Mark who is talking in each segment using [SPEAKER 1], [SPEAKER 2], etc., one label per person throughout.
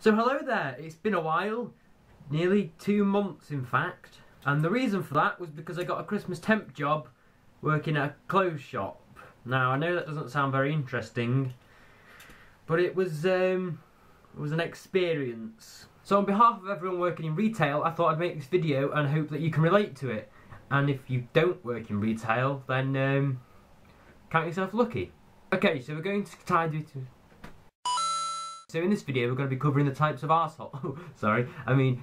[SPEAKER 1] So hello there, it's been a while, nearly 2 months in fact, and the reason for that was because I got a Christmas temp job working at a clothes shop. Now I know that doesn't sound very interesting, but it was an experience. So on behalf of everyone working in retail, I thought I'd make this video and hope that you can relate to it. And if you don't work in retail, then count yourself lucky. Okay, so we're going to So in this video we're going to be covering the types of arsehole,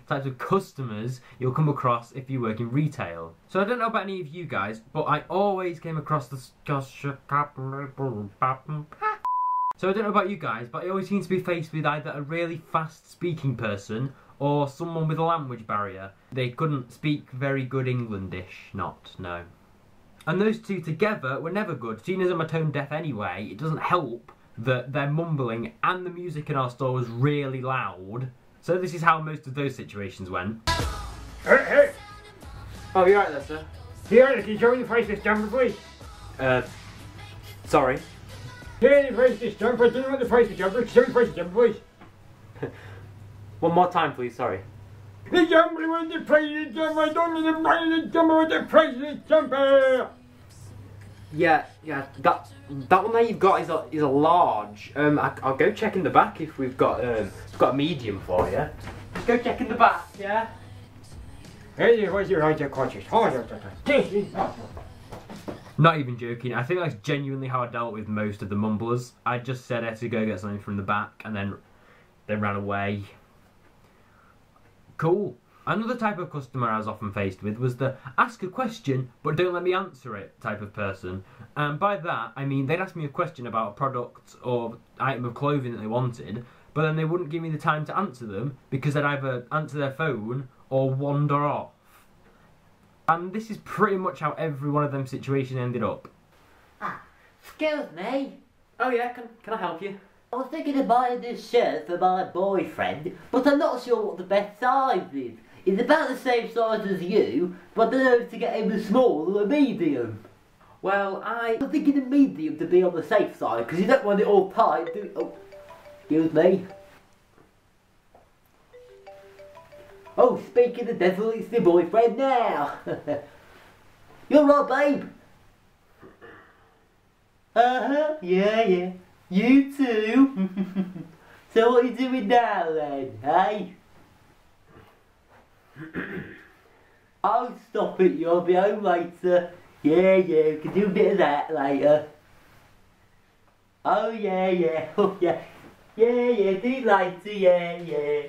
[SPEAKER 1] types of customers you'll come across if you work in retail. So I don't know about any of you guys, but I always came across the So I don't know about you guys, but I always seem to be faced with either a really fast speaking person or someone with a language barrier. They couldn't speak very good Englandish, no. And those two together were never good. Seeing as I'm a tone deaf anyway, it doesn't help that they're mumbling and the music in our store was really loud. So this is how most of those situations went.
[SPEAKER 2] Hey!
[SPEAKER 1] Oh, you're right there, sir.
[SPEAKER 2] Here, can you show me the price of this jumper, please?
[SPEAKER 1] Sorry.
[SPEAKER 2] Here, the price of this jumper. I don't know what the price of the jumper. Can you show me the price of the jumper, please?
[SPEAKER 1] One more time, please, sorry.
[SPEAKER 2] The jumper with the price of the jumper. I don't need the price of the jumper with the price of the jumper.
[SPEAKER 1] Yeah, that one there you've got is a large. I'll go check in the back if we've got a medium for you. Just go check in the back, yeah.
[SPEAKER 2] Hey, what's your height of conscious?
[SPEAKER 1] Not even joking. I think that's genuinely how I dealt with most of the mumblers. I just said I had to go get something from the back, and then they ran away. Cool. Another type of customer I was often faced with was the ask a question but don't let me answer it type of person. And by that I mean they'd ask me a question about a product or item of clothing that they wanted, but then they wouldn't give me the time to answer them because they'd either answer their phone or wander off. And this is pretty much how every one of them situations ended up.
[SPEAKER 3] Excuse me.
[SPEAKER 1] Oh yeah, can I help you?
[SPEAKER 3] I was thinking of buying this shirt for my boyfriend, but I'm not sure what the best size is. It's about the same size as you, but I don't know if to get him a small or a medium.
[SPEAKER 1] Well,
[SPEAKER 3] I'm thinking a medium to be on the safe side, because you don't want it all tight, do you? Oh, excuse me. Oh, speaking of devil, it's the boyfriend now. You're right, babe. Yeah. You too. So what are you doing now then, hey? Oh, stop it, you'll be home later. Yeah, we can do a bit of that later. Oh yeah. Oh yeah, do it later, yeah. Yeah.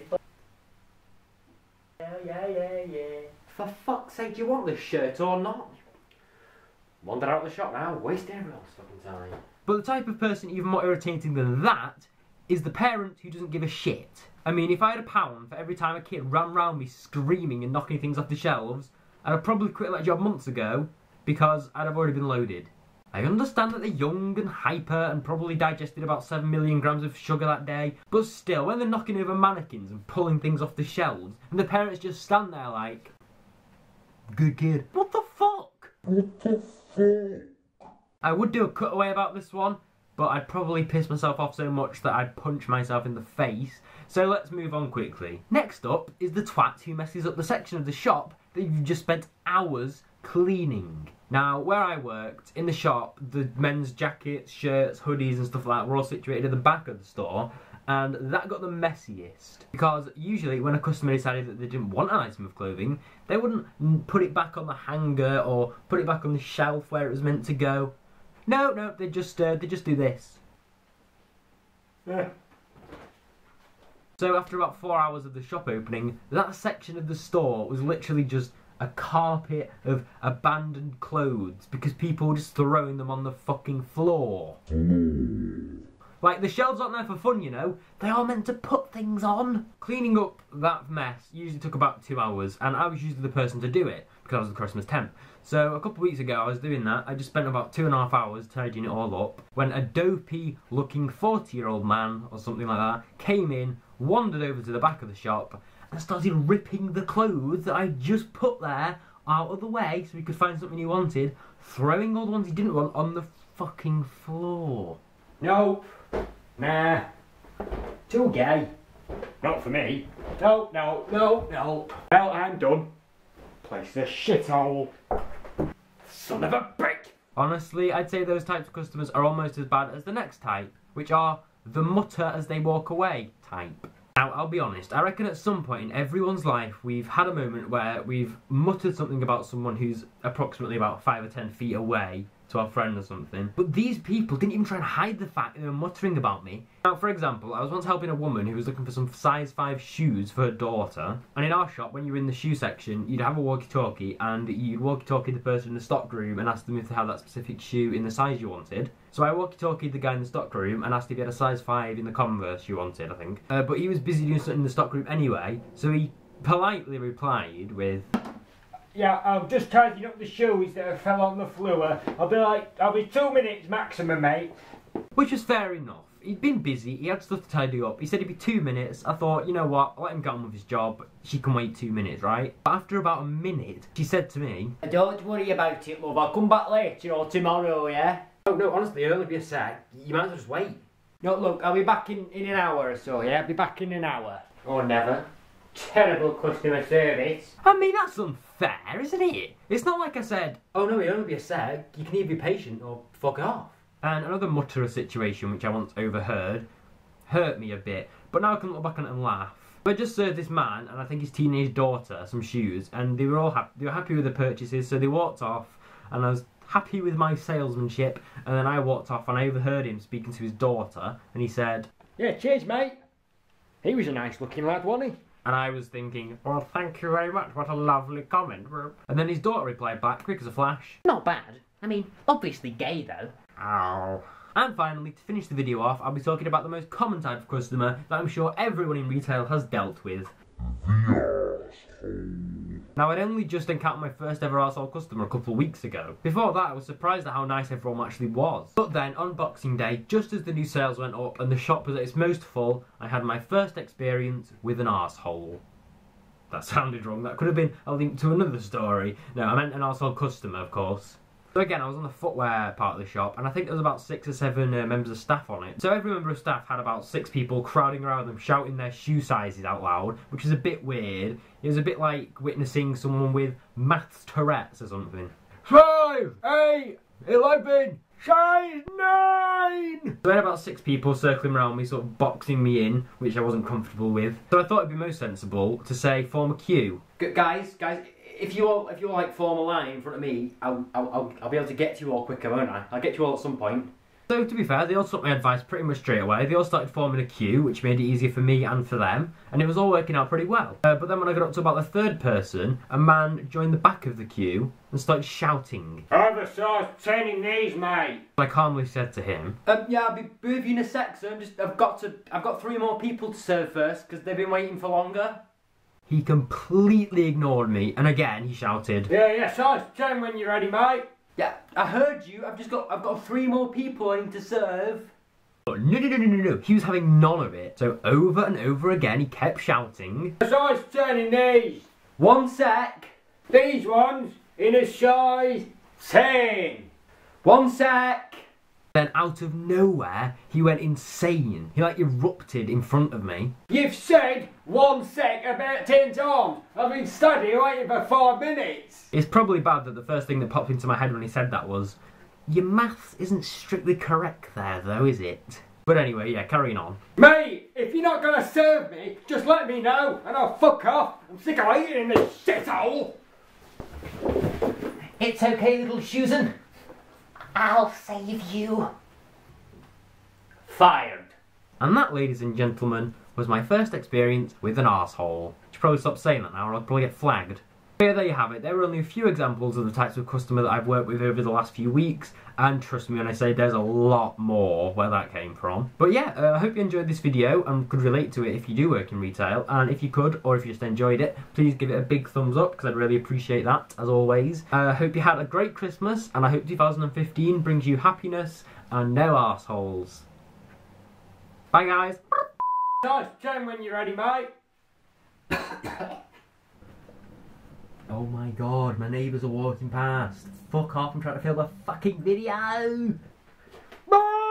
[SPEAKER 1] For fuck's sake, do you want this shirt or not? Wander out of the shop now, waste everyone's fucking time. But the type of person even more irritating than that is the parent who doesn't give a shit. I mean, if I had £1 for every time a kid ran round me screaming and knocking things off the shelves, I'd have probably quit that job months ago because I'd have already been loaded. I understand that they're young and hyper and probably digested about 7 million grams of sugar that day, but still, when they're knocking over mannequins and pulling things off the shelves, and the parents just stand there like, good kid. What the fuck? I would do a cutaway about this one, but I'd probably piss myself off so much that I'd punch myself in the face. So let's move on quickly. Next up is the twat who messes up the section of the shop that you've just spent hours cleaning. Now, where I worked, in the shop, the men's jackets, shirts, hoodies and stuff like that were all situated at the back of the store, and that got the messiest. Because usually when a customer decided that they didn't want an item of clothing, they wouldn't put it back on the hanger or put it back on the shelf where it was meant to go. No, they just do this.
[SPEAKER 2] Yeah.
[SPEAKER 1] So after about 4 hours of the shop opening, that section of the store was literally just a carpet of abandoned clothes because people were just throwing them on the fucking floor. Like, the shelves aren't there for fun, you know. They are meant to put things on. Cleaning up that mess usually took about 2 hours, and I was usually the person to do it because I was the Christmas temp. So a couple of weeks ago I was doing that. I just spent about 2.5 hours tidying it all up when a dopey looking 40-year-old man or something like that came in, wandered over to the back of the shop and started ripping the clothes that I just put there out of the way so he could find something he wanted, throwing all the ones he didn't want on the fucking floor.
[SPEAKER 2] Nope. Nah. Too gay. Not for me. No, no, no, no. Well, I'm done. Place a shithole. Son of a brick.
[SPEAKER 1] Honestly, I'd say those types of customers are almost as bad as the next type, which are the mutter as they walk away type. Now, I'll be honest, I reckon at some point in everyone's life we've had a moment where we've muttered something about someone who's approximately about 5 or 10 feet away to our friend or something. But these people didn't even try and hide the fact they were muttering about me. Now, for example, I was once helping a woman who was looking for some size 5 shoes for her daughter. And in our shop, when you were in the shoe section, you'd have a walkie-talkie and you'd walkie-talkie the person in the stock room and ask them if they had that specific shoe in the size you wanted. So I walkie-talkied the guy in the stock room and asked if he had a size 5 in the Converse you wanted, I think. But he was busy doing something in the stock room anyway, so he politely replied with,
[SPEAKER 2] Yeah, I'm just tidying up the shoes that fell on the floor. I'll be 2 minutes maximum, mate.
[SPEAKER 1] which was fair enough. He'd been busy, he had stuff to tidy up. He said it'd be 2 minutes. I thought, you know what, let him get on with his job. She can wait 2 minutes, right? But after about a minute, she said to me,
[SPEAKER 3] Don't worry about it, love. I'll come back later or tomorrow, yeah?
[SPEAKER 1] oh no, honestly, it'll only be a sec. You might as well just wait.
[SPEAKER 3] No, look, I'll be back in an hour or so, yeah? I'll be back in an hour. Or never. Terrible customer service.
[SPEAKER 1] I mean, that's unfair, isn't it? It's not like I said, oh no, it'll only be a sec. You can either be patient or fuck off. And another mutterer situation which I once overheard hurt me a bit, but now I can look back on it and laugh. I just served this man and I think his teenage daughter some shoes, and they were all they were happy with the purchases, so they walked off, and I was happy with my salesmanship, and then I walked off and I overheard him speaking to his daughter, and he said,
[SPEAKER 2] Yeah, cheers, mate. He was a nice looking lad, wasn't he?
[SPEAKER 1] and I was thinking, well, thank you very much, what a lovely comment. And then his daughter replied back, quick as a flash,
[SPEAKER 3] Not bad. I mean, obviously gay though.
[SPEAKER 1] ow. And finally, to finish the video off, I'll be talking about the most common type of customer that I'm sure everyone in retail has dealt with. Now, I'd only just encountered my first ever arsehole customer a couple of weeks ago. Before that, I was surprised at how nice everyone actually was. But then, on Boxing Day, just as the new sales went up and the shop was at its most full, I had my first experience with an arsehole. That sounded wrong. That could have been a link to another story. No, I meant an arsehole customer, of course. So again, I was on the footwear part of the shop, and I think there was about 6 or 7 members of staff on it. So every member of staff had about 6 people crowding around them, shouting their shoe sizes out loud, which was a bit weird. It was a bit like witnessing someone with maths Tourette's or something.
[SPEAKER 2] 5, 8, 11, size 9!
[SPEAKER 1] So I had about 6 people circling around me, sort of boxing me in, which I wasn't comfortable with. So I thought it'd be most sensible to say, form a queue.
[SPEAKER 3] Guys, if you all like form a line in front of me, I'll be able to get to you all quicker, won't I? I'll get to you all at some point.
[SPEAKER 1] So to be fair, they all took my advice pretty much straight away. They all started forming a queue, which made it easier for me and for them, and it was all working out pretty well. But then when I got up to about the 3rd person, a man joined the back of the queue and started shouting.
[SPEAKER 2] I have a size 10 in these, mate.
[SPEAKER 1] I calmly said to him,
[SPEAKER 3] Yeah, I'll be with you in a sec, sir. I've got 3 more people to serve first because they've been waiting for longer.
[SPEAKER 1] he completely ignored me, and again he shouted,
[SPEAKER 2] Yeah, size 10 when you're ready, mate.
[SPEAKER 3] Yeah, I heard you. I've got 3 more people I need to serve.
[SPEAKER 1] but no, he was having none of it. So over and over again he kept shouting,
[SPEAKER 2] Size 10 in these.
[SPEAKER 3] 1 sec.
[SPEAKER 2] These ones in a size 10.
[SPEAKER 3] 1 sec.
[SPEAKER 1] Then out of nowhere he went insane. He like erupted in front of me.
[SPEAKER 2] You've said 1 sec about 10 times. I've been studying waiting for 5 minutes.
[SPEAKER 1] It's probably bad that the first thing that popped into my head when he said that was, your maths isn't strictly correct there though, is it? But anyway, yeah, carrying on.
[SPEAKER 2] Mate, if you're not going to serve me, just let me know and I'll fuck off. I'm sick of eating in this shithole.
[SPEAKER 3] It's okay, little Susan. I'll save you. Fired.
[SPEAKER 1] And that, ladies and gentlemen, was my first experience with an arsehole. Should probably stop saying that now or I'll probably get flagged. But yeah, there you have it. There were only a few examples of the types of customer that I've worked with over the last few weeks, and trust me when I say there's a lot more where that came from. But yeah, I hope you enjoyed this video and could relate to it if you do work in retail, and if you could, or if you just enjoyed it, please give it a big thumbs up, because I'd really appreciate that, as always. I hope you had a great Christmas, and I hope 2015 brings you happiness and no arseholes. Bye guys!
[SPEAKER 2] Size 10 when you're ready, mate.
[SPEAKER 1] Oh my god, my neighbours are walking past. Fuck off, I'm trying to film a fucking video!
[SPEAKER 2] Bye!